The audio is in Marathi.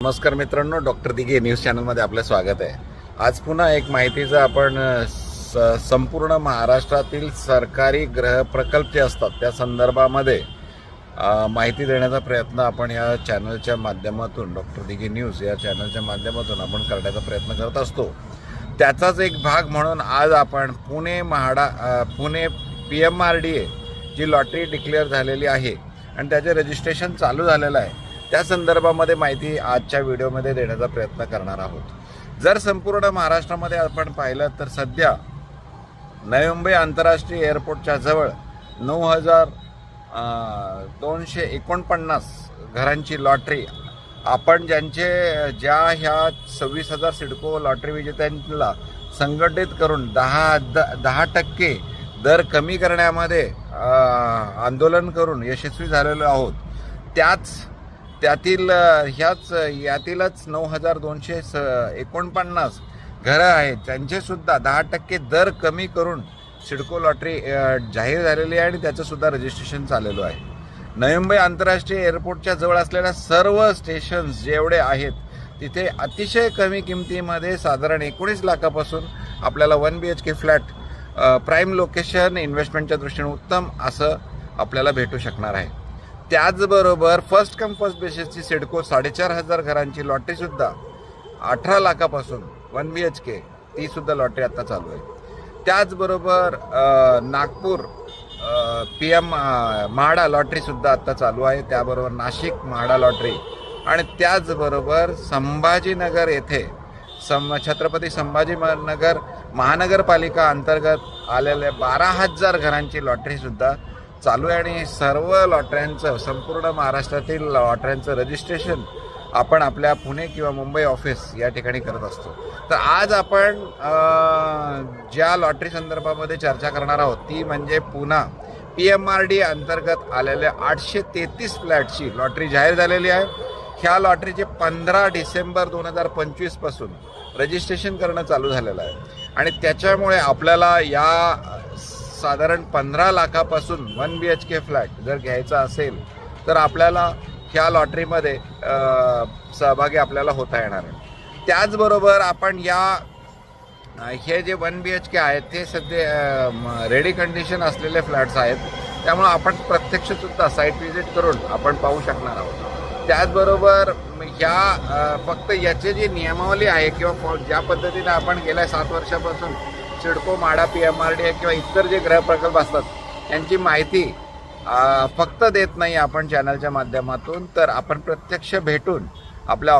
नमस्कार मित्रांनो, डॉक्टर दिघे न्यूज चॅनलमध्ये आपलं स्वागत आहे. आज पुन्हा एक माहितीचा आपण संपूर्ण महाराष्ट्रातील सरकारी गृह प्रकल्प जे असतात त्या संदर्भामध्ये माहिती देण्याचा प्रयत्न आपण या चॅनलच्या माध्यमातून, डॉक्टर दिघे न्यूज या चॅनलच्या माध्यमातून आपण करण्याचा प्रयत्न करत असतो. त्याचाच एक भाग म्हणून आज आपण पुणे PMRDA जी लॉटरी डिक्लेअर झालेली आहे आणि त्याचे रजिस्ट्रेशन चालू झालेलं आहे त्या संदर्भामध्ये माहिती आजच्या व्हिडिओमध्ये देण्याचा प्रयत्न करणार आहोत. जर संपूर्ण महाराष्ट्रामध्ये आपण पाहिलं तर सध्या नवी मुंबई आंतरराष्ट्रीय एअरपोर्टच्या जवळ 9,249 घरांची लॉटरी आपण ज्या ह्या 26,000 सिडको लॉटरी विजेत्यांना संघटित करून 10% दर कमी करण्यामध्ये आंदोलन करून यशस्वी झालेलो आहोत. यातीलच 9,249 घरं आहेत त्यांचेसुद्धा 10% दर कमी करून सिडको लॉटरी जाहीर झालेली आहे आणि त्याचंसुद्धा रजिस्ट्रेशन चाललेलं आहे. नवी मुंबई आंतरराष्ट्रीय एअरपोर्टच्या जवळ असलेल्या सर्व स्टेशन्स जेवढे आहेत तिथे अतिशय कमी किमतीमध्ये साधारण 19 लाखापासून आपल्याला 1 BHK फ्लॅट प्राईम लोकेशन इन्व्हेस्टमेंटच्या दृष्टीने उत्तम असं आपल्याला भेटू शकणार आहे. त्याचबरोबर फर्स्ट कम फर्स्ट बेसिसची सिडको 4,500 घरांची लॉटरीसुद्धा 18 लाखापासून 1 BHK तीसुद्धा लॉटरी आत्ता चालू आहे. त्याचबरोबर नागपूर म्हाडा लॉटरीसुद्धा आत्ता चालू आहे. त्याबरोबर नाशिक म्हाडा लॉटरी आणि त्याचबरोबर संभाजीनगर येथे छत्रपती संभाजीनगर महानगरपालिका अंतर्गत आलेल्या 12,000 घरांची लॉटरीसुद्धा चालू आहे आणि सर्व लॉटऱ्यांचं, संपूर्ण महाराष्ट्रातील लॉटऱ्यांचं रजिस्ट्रेशन आपण आपल्या पुणे किंवा मुंबई ऑफिस या ठिकाणी करत असतो. तर आज आपण ज्या लॉटरी संदर्भामध्ये चर्चा करणार आहोत ती म्हणजे पुन्हा PMRDA अंतर्गत आलेल्या 833 फ्लॅटची लॉटरी जाहीर झालेली आहे. ह्या लॉटरीचे 15 डिसेंबर 2025 पासून रजिस्ट्रेशन करणं चालू झालेलं आहे आणि त्याच्यामुळे आपल्याला या साधारण 15 लाखापासून 1 BHK फ्लॅट जर घ्यायचा असेल तर आपल्याला ह्या लॉटरीमध्ये सहभागी आपल्याला होता येणार आहे. त्याचबरोबर आपण हे जे 1 BHK आहेत ते सध्या रेडी कंडिशन असलेले फ्लॅट्स आहेत, त्यामुळे आपण प्रत्यक्षसुद्धा साईट व्हिजिट करून आपण पाहू शकणार आहोत. त्याचबरोबर फक्त याचे जी नियमावली आहे किंवा ज्या पद्धतीने आपण गेल्या 7 वर्षापासून सिडको, म्हाडा, PMRDA किंवा इतर जे गृह प्रकल्प असतात यांची माहिती फक्त देत नाही आपण चॅनलच्या माध्यमातून, तर आपण प्रत्यक्ष भेटून आपल्या